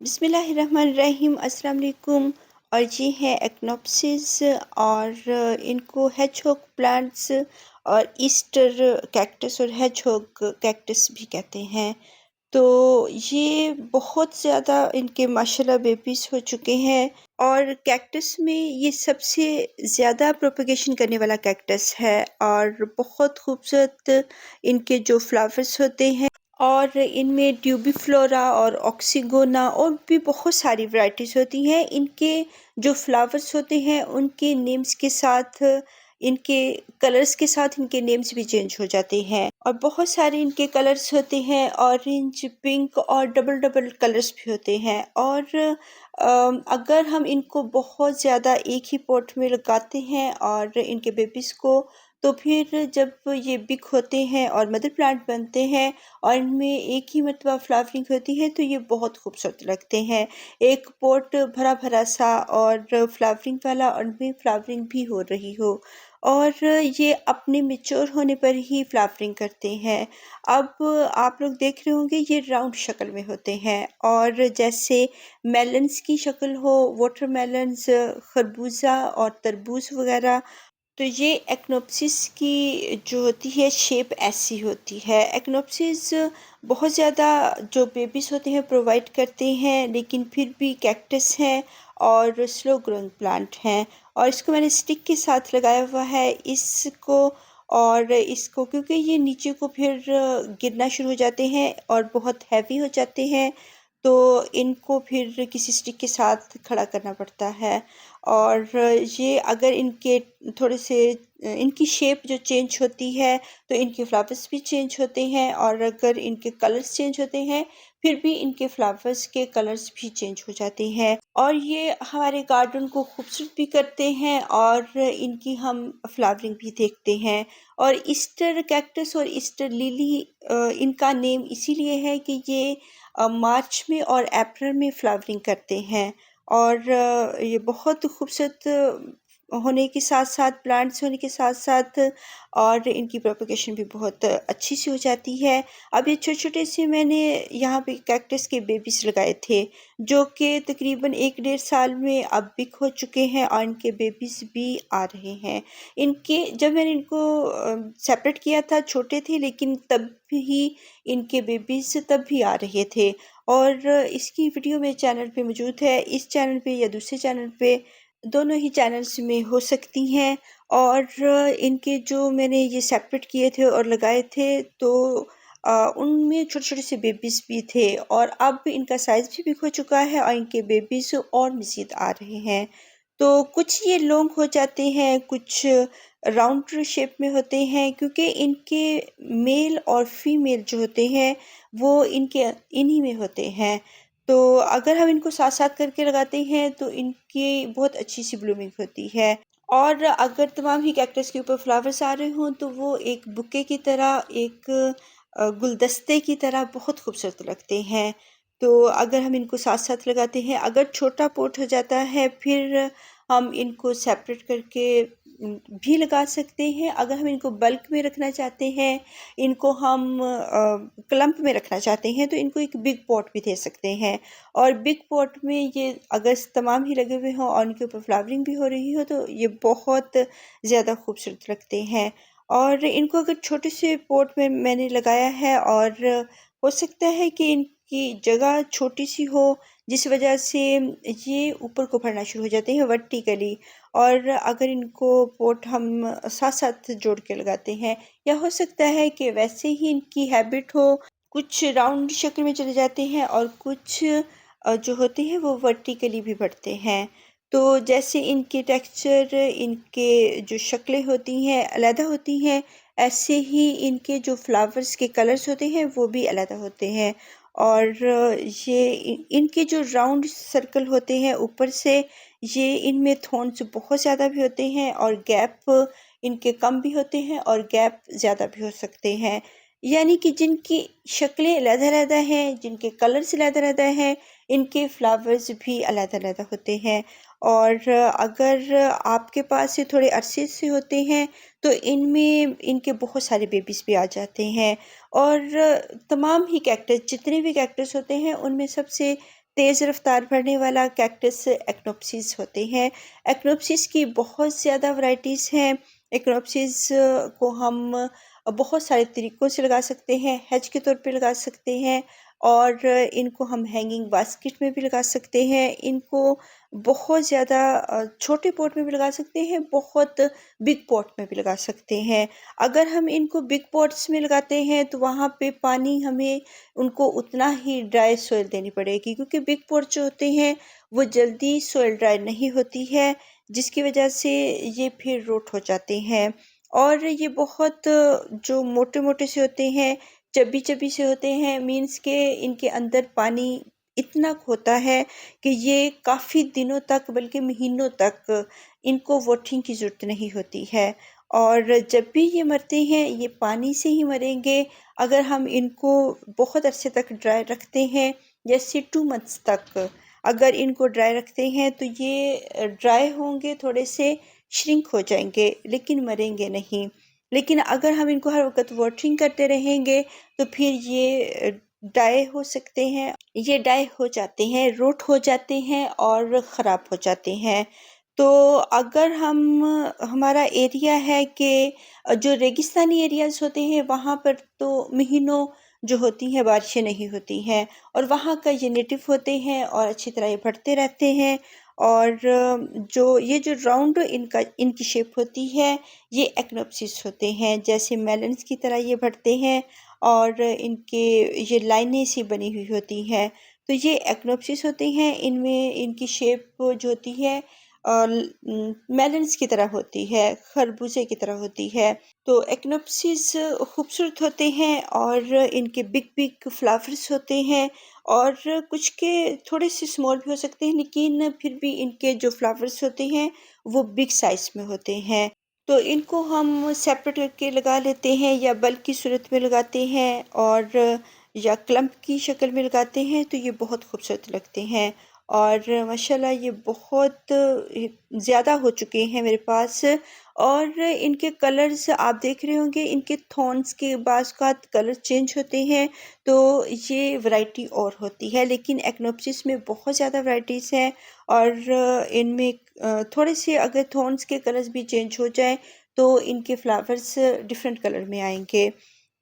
बिस्मिल्लाहिर्रहमानिर्रहीम अस्सलाम वालेकुम। और ये है एक्नोप्सिस और इनको हेजहॉग प्लांट्स और ईस्टर कैक्टस और हेजहॉग कैक्टस भी कहते हैं। तो ये बहुत ज़्यादा इनके माशाल्लाह बेबीज़ हो चुके हैं और कैक्टस में ये सबसे ज़्यादा प्रोपगेशन करने वाला कैक्टस है और बहुत खूबसूरत इनके जो फ्लावर्स होते हैं और इनमें ट्यूबिफ्लोरा और ऑक्सीगोना और भी बहुत सारी वैरायटीज़ होती हैं। इनके जो फ्लावर्स होते हैं उनके नेम्स के साथ इनके कलर्स के साथ इनके नेम्स भी चेंज हो जाते हैं और बहुत सारे इनके कलर्स होते हैं, ऑरेंज, पिंक और डबल डबल कलर्स भी होते हैं। और अगर हम इनको बहुत ज़्यादा एक ही पॉट में लगाते हैं और इनके बेबीज़ को, तो फिर जब ये बिग होते हैं और मदर प्लांट बनते हैं और इनमें एक ही मरतबा फ्लावरिंग होती है तो ये बहुत खूबसूरत लगते हैं। एक पॉट भरा भरा सा और फ्लावरिंग वाला और उनमें फ्लावरिंग भी हो रही हो और ये अपने मैच्योर होने पर ही फ्लावरिंग करते हैं। अब आप लोग देख रहे होंगे ये राउंड शक्ल में होते हैं और जैसे मेलन्स की शक्ल हो, वाटरमेलन्स, खरबूजा और तरबूज वगैरह, तो ये एक्नोप्सिस की जो होती है शेप ऐसी होती है। एक्नोप्सिस बहुत ज़्यादा जो बेबीज़ होते हैं प्रोवाइड करते हैं, लेकिन फिर भी कैक्टस हैं और स्लो ग्रोइंग प्लांट हैं और इसको मैंने स्टिक के साथ लगाया हुआ है इसको। और इसको क्योंकि ये नीचे को फिर गिरना शुरू हो जाते हैं और बहुत हैवी हो जाते हैं, तो इनको फिर किसी स्टिक के साथ खड़ा करना पड़ता है। और ये अगर इनके थोड़े से इनकी शेप जो चेंज होती है तो इनके फ्लावर्स भी चेंज होते हैं और अगर इनके कलर्स चेंज होते हैं फिर भी इनके फ्लावर्स के कलर्स भी चेंज हो जाते हैं और ये हमारे गार्डन को खूबसूरत भी करते हैं और इनकी हम फ्लावरिंग भी देखते हैं। और ईस्टर कैक्टस और ईस्टर लिली इनका नेम इसीलिए है कि ये मार्च में और अप्रैल में फ्लावरिंग करते हैं और ये बहुत खूबसूरत होने के साथ-साथ, प्लांट्स होने के साथ-साथ और इनकी प्रोपगेशन भी बहुत अच्छी सी हो जाती है। अब ये छोटे-छोटे से मैंने यहाँ पे कैक्टस के बेबीज़ लगाए थे, जो कि तकरीबन 1 डेढ़ साल में अब बिग हो चुके हैं और इनके बेबीज़ भी आ रहे हैं। इनके जब मैंने इनको सेपरेट किया था छोटे थे, लेकिन तब ही इनके बेबीज़ तब भी आ रहे थे और इसकी वीडियो मेरे चैनल पे मौजूद है। इस चैनल पे या दूसरे चैनल पे, दोनों ही चैनल्स में हो सकती हैं। और इनके जो मैंने ये सेपरेट किए थे और लगाए थे तो उनमें छोटे-छोटे से बेबीज़ भी थे और अब इनका साइज़ भी बिग हो चुका है और इनके बेबीज़ और मज़ीद आ रहे हैं। तो कुछ ये लॉन्ग हो जाते हैं, कुछ राउंड शेप में होते हैं क्योंकि इनके मेल और फीमेल जो होते हैं वो इनके इन्हीं में होते हैं। तो अगर हम इनको साथ-साथ करके लगाते हैं तो इनकी बहुत अच्छी सी ब्लूमिंग होती है और अगर तमाम ही कैक्टस के ऊपर फ्लावर्स आ रहे हों तो वो एक बुके की तरह, एक गुलदस्ते की तरह बहुत खूबसूरत लगते हैं। तो अगर हम इनको साथ-साथ लगाते हैं, अगर छोटा पॉट हो जाता है फिर हम इनको सेपरेट करके भी लगा सकते हैं। अगर हम इनको बल्क में रखना चाहते हैं, इनको हम क्लम्प में रखना चाहते हैं तो इनको एक बिग पॉट भी दे सकते हैं और बिग पॉट में ये अगर तमाम ही लगे हुए हों और उनके ऊपर फ्लावरिंग भी हो रही हो तो ये बहुत ज़्यादा खूबसूरत लगते हैं। और इनको अगर छोटे से पॉट में मैंने लगाया है और हो सकता है कि इनकी जगह छोटी सी हो, जिस वजह से ये ऊपर को बढ़ना शुरू हो जाते हैं वर्टिकली। और अगर इनको पॉट हम साथ-साथ जोड़ के लगाते हैं या हो सकता है कि वैसे ही इनकी हैबिट हो, कुछ राउंड शक्ल में चले जाते हैं और कुछ जो होते हैं वो वर्टिकली भी बढ़ते हैं। तो जैसे इनके टेक्सचर, इनके जो शक्लें होती हैं अलग होती हैं, ऐसे ही इनके जो फ्लावर्स के कलर्स होते हैं वो भी अलग होते हैं। और ये इनके जो राउंड सर्कल होते हैं ऊपर से, ये इनमें थॉर्न्स बहुत ज़्यादा भी होते हैं और गैप इनके कम भी होते हैं और गैप ज़्यादा भी हो सकते हैं। यानी कि जिनकी शक्लें अलग-अलग हैं, जिनके कलर्स अलग-अलग हैं, इनके फ्लावर्स भी अलग-अलग होते हैं। और अगर आपके पास ये थोड़े अरसे से होते हैं तो इनमें इनके बहुत सारे बेबीज़ भी आ जाते हैं। और तमाम ही कैक्टस, जितने भी कैक्टस होते हैं उनमें सबसे तेज़ रफ्तार बढ़ने वाला कैक्टस एक्नोप्सिस होते हैं। एक्नोप्सिस की बहुत ज़्यादा वैराइटीज़ हैं। एक्नोप्सिस को हम बहुत सारे तरीक़ों से लगा सकते हैं। हेज के तौर पे लगा सकते हैं और इनको हम हैंगिंग बास्केट में भी लगा सकते हैं। इनको बहुत ज़्यादा छोटे पॉट में भी लगा सकते हैं, बहुत बिग पॉट में भी लगा सकते हैं। अगर हम इनको बिग पॉट्स में लगाते हैं तो वहाँ पे पानी हमें उनको उतना ही ड्राई सॉइल देनी पड़ेगी, क्योंकि बिग पॉट जो होते हैं वो जल्दी सॉइल ड्राई नहीं होती है, जिसकी वजह से ये फिर रोट हो जाते हैं। और ये बहुत जो मोटे-मोटे से होते हैं, चब्बी-चब्बी से होते हैं, मीन्स के इनके अंदर पानी इतना होता है कि ये काफ़ी दिनों तक, बल्कि महीनों तक इनको वाटरिंग की ज़रूरत नहीं होती है। और जब भी ये मरते हैं, ये पानी से ही मरेंगे। अगर हम इनको बहुत अरसे तक ड्राई रखते हैं, जैसे 2 मंथ्स तक अगर इनको ड्राई रखते हैं, तो ये ड्राई होंगे, थोड़े से श्रिंक हो जाएंगे, लेकिन मरेंगे नहीं। लेकिन अगर हम इनको हर वक्त वाटरिंग करते रहेंगे तो फिर ये डाई हो सकते हैं, ये डाई हो जाते हैं, रोट हो जाते हैं और ख़राब हो जाते हैं। तो अगर हम हमारा एरिया है कि जो रेगिस्तानी एरियाज़ होते हैं, वहाँ पर तो महीनों जो होती हैं बारिशें नहीं होती हैं, और वहाँ का ये नेटिव होते हैं और अच्छी तरह ये बढ़ते रहते हैं। और जो राउंड इनकी शेप होती है, ये एक्नोप्सिस होते हैं, जैसे मेलन्स की तरह ये बढ़ते हैं और इनके ये लाइनें सी बनी हुई होती हैं। तो ये एक्नोप्सिस होते हैं। इनमें इनकी शेप जो होती है मेलन्स की तरह होती है, खरबूजे की तरह होती है। तो एक्नोप्सिस खूबसूरत होते हैं और इनके बिग बिग फ्लावर्स होते हैं, और कुछ के थोड़े से स्मॉल भी हो सकते हैं, लेकिन फिर भी इनके जो फ्लावर्स होते हैं वो बिग साइज़ में होते हैं। तो इनको हम सेपरेट करके लगा लेते हैं, या बल्क की सूरत में लगाते हैं, और या क्लम्प की शक्ल में लगाते हैं, तो ये बहुत खूबसूरत लगते हैं। और माशाल्लाह ये बहुत ज़्यादा हो चुके हैं मेरे पास। और इनके कलर्स आप देख रहे होंगे, इनके थॉर्न्स के बाज़ औक़ात कलर चेंज होते हैं, तो ये वैरायटी और होती है। लेकिन एक्नोप्सिस में बहुत ज़्यादा वैराइटीज़ हैं, और इनमें थोड़े से अगर थॉर्न्स के कलर्स भी चेंज हो जाएँ तो इनके फ्लावर्स डिफरेंट कलर में आएंगे।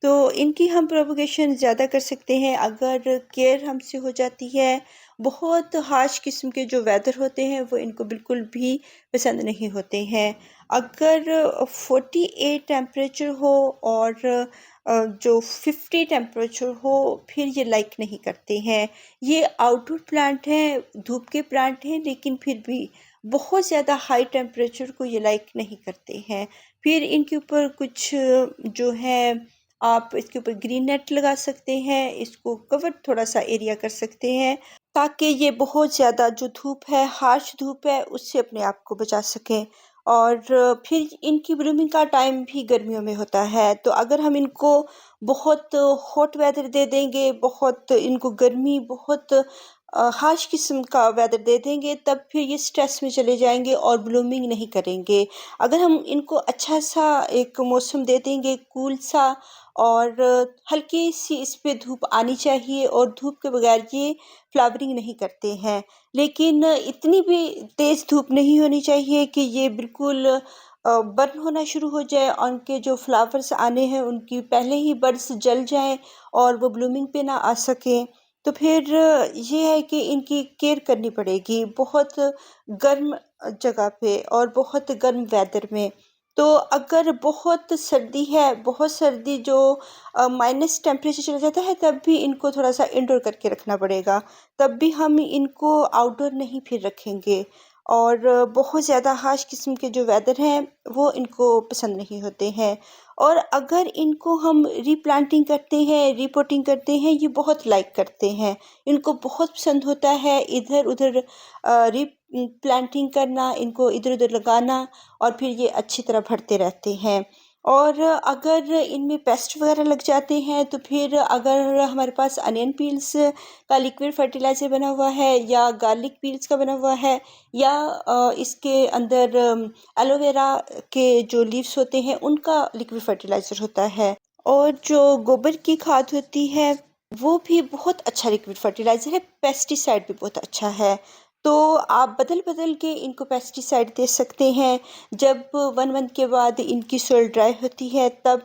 तो इनकी हम प्रोपगेशन ज़्यादा कर सकते हैं अगर केयर हमसे हो जाती है। बहुत हार्श किस्म के जो वेदर होते हैं वो इनको बिल्कुल भी पसंद नहीं होते हैं। अगर 48 टेम्परेचर हो और जो 50 टेम्परेचर हो, फिर ये लाइक नहीं करते हैं। ये आउटडोर प्लांट हैं, धूप के प्लांट हैं, लेकिन फिर भी बहुत ज़्यादा हाई टेम्परेचर को ये लाइक नहीं करते हैं। फिर इनके ऊपर कुछ जो है, आप इसके ऊपर ग्रीन नेट लगा सकते हैं, इसको कवर थोड़ा सा एरिया कर सकते हैं, ताकि ये बहुत ज़्यादा जो धूप है, हार्श धूप है, उससे अपने आप को बचा सकें। और फिर इनकी ब्लूमिंग का टाइम भी गर्मियों में होता है, तो अगर हम इनको बहुत हॉट वेदर दे देंगे, बहुत इनको गर्मी, बहुत हार्श किस्म का वेदर दे देंगे, तब फिर ये स्ट्रेस में चले जाएंगे और ब्लूमिंग नहीं करेंगे। अगर हम इनको अच्छा सा एक मौसम दे देंगे, कूल सा, और हल्की सी इस पे धूप आनी चाहिए, और धूप के बगैर ये फ्लावरिंग नहीं करते हैं। लेकिन इतनी भी तेज़ धूप नहीं होनी चाहिए कि ये बिल्कुल बर्न होना शुरू हो जाए, और उनके जो फ्लावर्स आने हैं उनकी पहले ही बड्स जल जाएं और वो ब्लूमिंग पे ना आ सकें। तो फिर ये है कि इनकी केयर करनी पड़ेगी बहुत गर्म जगह पे और बहुत गर्म वेदर में। तो अगर बहुत सर्दी है, बहुत सर्दी जो माइनस टेम्परेचर चला जाता है, तब भी इनको थोड़ा सा इंडोर करके रखना पड़ेगा। तब भी हम इनको आउटडोर नहीं फिर रखेंगे। और बहुत ज़्यादा हार्श किस्म के जो वेदर हैं वो इनको पसंद नहीं होते हैं। और अगर इनको हम रीप्लांटिंग करते हैं, रीपोटिंग करते हैं, ये बहुत लाइक करते हैं। इनको बहुत पसंद होता है इधर उधर रीप्लांटिंग करना, इनको इधर उधर लगाना, और फिर ये अच्छी तरह बढ़ते रहते हैं। और अगर इनमें पेस्ट वगैरह लग जाते हैं, तो फिर अगर हमारे पास अनियन पील्स का लिक्विड फर्टिलाइज़र बना हुआ है, या गार्लिक पील्स का बना हुआ है, या इसके अंदर एलोवेरा के जो लीव्स होते हैं उनका लिक्विड फर्टिलाइज़र होता है, और जो गोबर की खाद होती है वो भी बहुत अच्छा लिक्विड फर्टिलाइज़र है, पेस्टिसाइड भी बहुत अच्छा है। तो आप बदल-बदल के इनको पेस्टिसाइड दे सकते हैं। जब 1 मंथ के बाद इनकी सॉइल ड्राई होती है, तब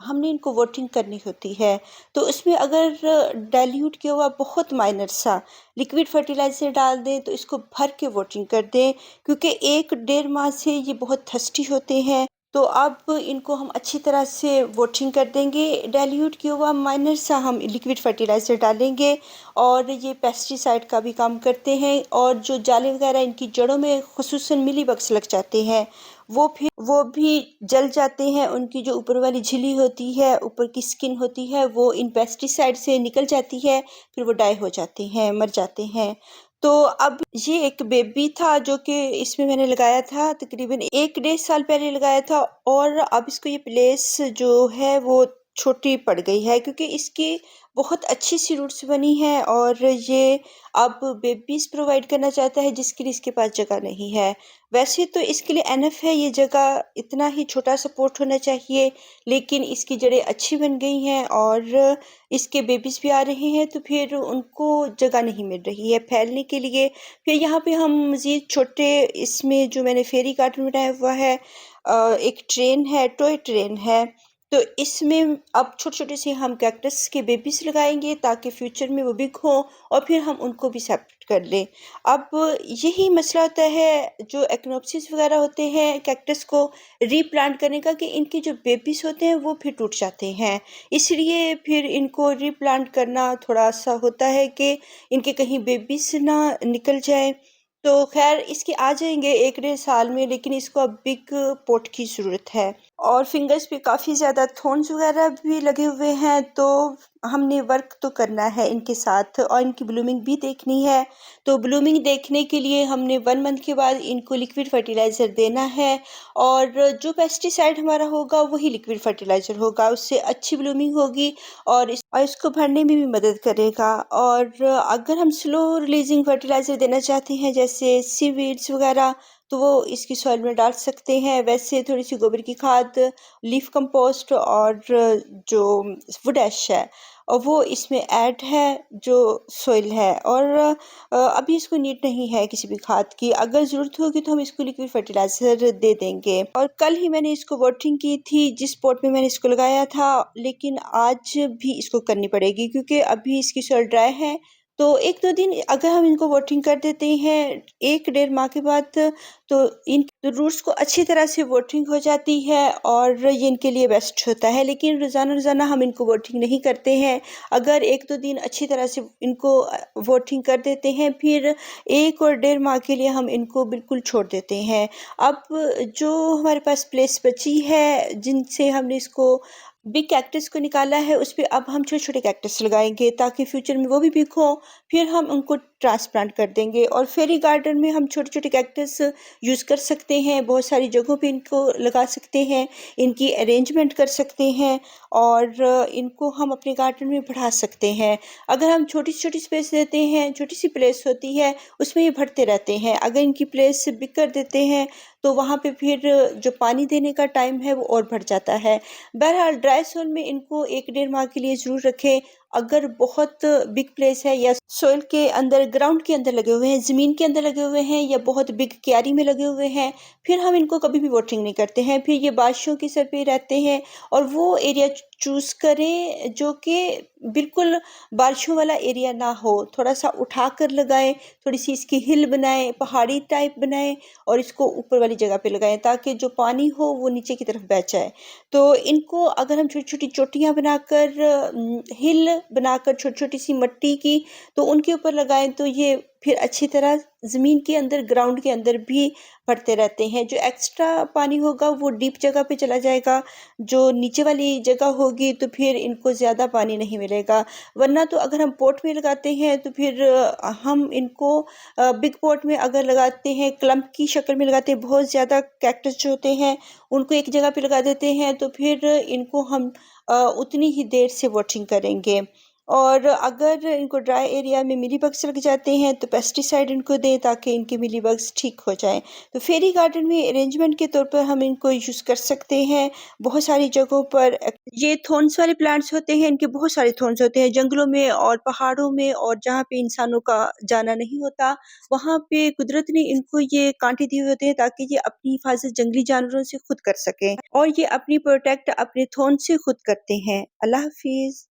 हमने इनको वाटरिंग करनी होती है। तो उसमें अगर डाइल्यूट किया हुआ बहुत माइनर सा लिक्विड फर्टिलाइज़र डाल दें, तो इसको भर के वाटरिंग कर दें, क्योंकि 1 डेढ़ माह से ये बहुत थर्स्टी होते हैं। तो अब इनको हम अच्छी तरह से वाटरिंग कर देंगे, डाइल्यूट किया हुआ माइनर सा हम लिक्विड फर्टिलाइज़र डालेंगे, और ये पेस्टिसाइड का भी काम करते हैं। और जो जाले वगैरह इनकी जड़ों में ख़ुसूसन मिलीबग्स लग जाते हैं, वो भी जल जाते हैं। उनकी जो ऊपर वाली झिल्ली होती है, ऊपर की स्किन होती है, वो इन पेस्टिसाइड से निकल जाती है, फिर वो डाई हो जाते हैं, मर जाते हैं। तो अब ये एक बेबी था जो कि इसमें मैंने लगाया था तकरीबन 1 डेढ़ साल पहले लगाया था, और अब इसको ये प्लेस जो है वो छोटी पड़ गई है, क्योंकि इसकी बहुत अच्छी सी रूट्स बनी है, और ये अब बेबीज़ प्रोवाइड करना चाहता है जिसके लिए इसके पास जगह नहीं है। वैसे तो इसके लिए एनफ है ये जगह, इतना ही छोटा सा पॉट होना चाहिए, लेकिन इसकी जड़ें अच्छी बन गई हैं और इसके बेबीज़ भी आ रहे हैं, तो फिर उनको जगह नहीं मिल रही है फैलने के लिए। फिर यहाँ पे हम मज़ीद छोटे, इसमें जो मैंने फेरी गार्डन बनाया हुआ है, एक ट्रेन है, टॉय ट्रेन है, तो इसमें अब छोटे-छोटे से हम कैक्टस के बेबीज़ लगाएँगे, ताकि फ्यूचर में वो बिग हों और फिर हम उनको भी सेपरेट कर लें। अब यही मसला होता है जो एक्नोप्सिस वगैरह होते हैं कैक्टस को रीप्लांट करने का, कि इनके जो बेबीज़ होते हैं वो फिर टूट जाते हैं। इसलिए फिर इनको रीप्लांट करना थोड़ा-सा होता है कि इनके कहीं बेबीज़ ना निकल जाएँ। तो ख़ैर इसके आ जाएँगे 1 डेढ़ साल में, लेकिन इसको अब बिग पॉट की ज़रूरत है। और फिंगर्स पे काफ़ी ज़्यादा थॉर्न्स वगैरह भी लगे हुए हैं, तो हमने वर्क तो करना है इनके साथ और इनकी ब्लूमिंग भी देखनी है। तो ब्लूमिंग देखने के लिए हमने 1 मंथ के बाद इनको लिक्विड फर्टिलाइज़र देना है, और जो पेस्टिसाइड हमारा होगा वही लिक्विड फर्टिलाइज़र होगा, उससे अच्छी ब्लूमिंग होगी और इसको भरने में भी मदद करेगा। और अगर हम स्लो रिलीजिंग फर्टिलाइज़र देना चाहते हैं, जैसे सीवीड्स वगैरह, तो वो इसकी सॉइल में डाल सकते हैं। वैसे थोड़ी-सी गोबर की खाद, लीफ कंपोस्ट और जो वुड ऐश है, और वो इसमें ऐड है जो सॉइल है, और अभी इसको नीड नहीं है किसी भी खाद की। अगर ज़रूरत होगी तो हम इसको लिक्विड फर्टिलाइज़र दे देंगे। और कल ही मैंने इसको वाटरिंग की थी जिस पॉट में मैंने इसको लगाया था, लेकिन आज भी इसको करनी पड़ेगी क्योंकि अभी इसकी सॉइल ड्राई है। तो 1-2 दिन अगर हम इनको वाटरिंग कर देते हैं 1 डेढ़ माह के बाद, तो इन रूट्स को अच्छी तरह से वाटरिंग हो जाती है और ये इनके लिए बेस्ट होता है। लेकिन रोज़ाना-रोज़ाना हम इनको वाटरिंग नहीं करते हैं। अगर 1-2 दिन अच्छी तरह से इनको वाटरिंग कर देते हैं, फिर 1 और डेढ़ माह के लिए हम इनको बिल्कुल छोड़ देते हैं। अब जो हमारे पास प्लेस बची है, जिनसे हमने इसको बिग कैक्टस को निकाला है, उस पे अब हम छोटे-छोटे कैक्टस लगाएँगे ताकि फ्यूचर में वो भी बिग हों, फिर हम उनको ट्रांसप्लांट कर देंगे। और फेरी गार्डन में हम छोटे-छोटे कैक्टस यूज़ कर सकते हैं, बहुत सारी जगहों पे इनको लगा सकते हैं, इनकी अरेंजमेंट कर सकते हैं और इनको हम अपने गार्डन में बढ़ा सकते हैं। अगर हम छोटी-छोटी स्पेस देते हैं, छोटी-सी प्लेस होती है, उसमें ये बढ़ते रहते हैं। अगर इनकी प्लेस बिग कर देते हैं, तो वहाँ पे फिर जो पानी देने का टाइम है, वो और बढ़ जाता है। बहरहाल ड्राई सॉइल में इनको 1 डेढ़ माह के लिए ज़रूर रखें। अगर बहुत बिग प्लेस है या सॉइल के अंदर, ग्राउंड के अंदर लगे हुए हैं, ज़मीन के अंदर लगे हुए हैं या बहुत बिग क्यारी में लगे हुए हैं, फिर हम इनको कभी भी वाटरिंग नहीं करते हैं। फिर ये बारिशों की सर पे रहते हैं, और वो एरिया चूज़ करें जो कि बिल्कुल बारिशों वाला एरिया ना हो। थोड़ा-सा उठाकर लगाएँ, थोड़ी-सी इसकी हिल बनाएँ, पहाड़ी टाइप बनाएँ और इसको ऊपर वाली जगह पे लगाएँ, ताकि जो पानी हो वो नीचे की तरफ बह जाए। तो इनको अगर हम छोटी-छोटी चोटियाँ बनाकर, हिल बनाकर छोटी-छोटी सी मिट्टी की, तो उनके ऊपर लगाएँ, तो ये फिर अच्छी तरह ज़मीन के अंदर, ग्राउंड के अंदर भी बढ़ते रहते हैं। जो एक्स्ट्रा पानी होगा वो डीप जगह पे चला जाएगा, जो नीचे वाली जगह होगी तो फिर इनको ज़्यादा पानी नहीं मिलेगा। वरना तो अगर हम पॉट में लगाते हैं तो फिर हम इनको बिग पॉट में अगर लगाते हैं, क्लम्प की शक्ल में लगाते हैं, बहुत ज़्यादा कैक्टस जो होते हैं उनको एक जगह पे लगा देते हैं, तो फिर इनको हम उतनी ही देर से वाटरिंग करेंगे। और अगर इनको ड्राई एरिया में मिलीबग्स लग जाते हैं तो पेस्टिसाइड इनको दें ताकि इनके मिलीबग्स ठीक हो जाएँ। तो फेरी गार्डन में अरेंजमेंट के तौर पर हम इनको यूज़ कर सकते हैं बहुत सारी जगहों पर। ये थॉर्न्स वाले प्लांट्स होते हैं, इनके बहुत सारे थॉर्न्स होते हैं जंगलों में और पहाड़ों में और जहाँ पे इंसानों का जाना नहीं होता, वहाँ पे कुदरत ने इनको ये काँटे दिए होते हैं ताकि ये अपनी हिफाज़त जंगली जानवरों से खुद कर सकें और ये अपनी प्रोटेक्ट अपने थॉर्न से खुद करते हैं। अल्लाह हाफ़िज़।